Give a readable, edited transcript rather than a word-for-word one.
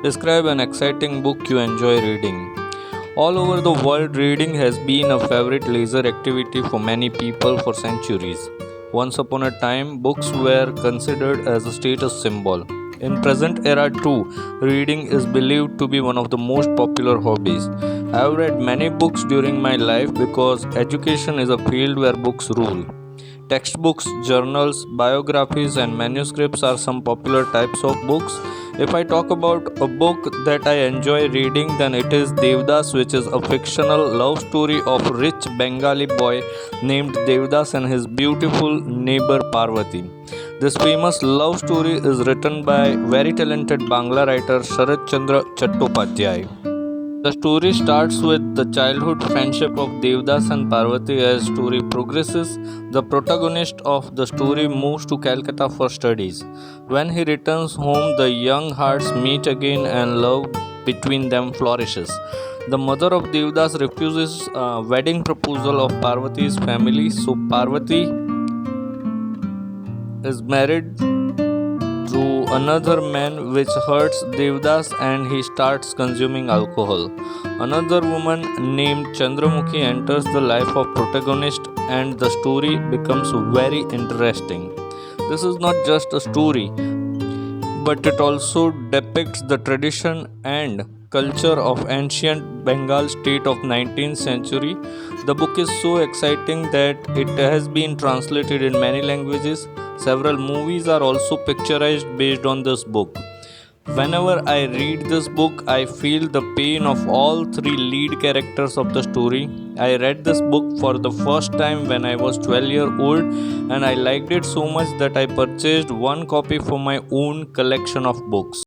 Describe an exciting book you enjoy reading. All over the world, reading has been a favorite leisure activity for many people for centuries. Once upon a time, books were considered as a status symbol. In present era too, reading is believed to be one of the most popular hobbies. I have read many books during my life because education is a field where books rule. Textbooks, journals, biographies, and manuscripts are some popular types of books. If I talk about a book that I enjoy reading, then it is Devdas, which is a fictional love story of a rich Bengali boy named Devdas and his beautiful neighbor Parvati. This famous love story is written by very talented Bangla writer Sharat Chandra Chattopadhyay. The story starts with the childhood friendship of Devdas and Parvati. As story progresses, the protagonist of the story moves to Calcutta for studies. When he returns home, the young hearts meet again and love between them flourishes. The mother of Devdas refuses a wedding proposal of Parvati's family, so Parvati is married to another man, which hurts Devdas and he starts consuming alcohol. Another woman named Chandramukhi enters the life of protagonist and the story becomes very interesting. This is not just a story, but it also depicts the tradition and culture of ancient Bengal state of 19th century. The book is so exciting that it has been translated in many languages. Several movies are also picturized based on this book. Whenever I read this book, I feel the pain of all three lead characters of the story. I read this book for the first time when I was 12-year old and I liked it so much that I purchased one copy for my own collection of books.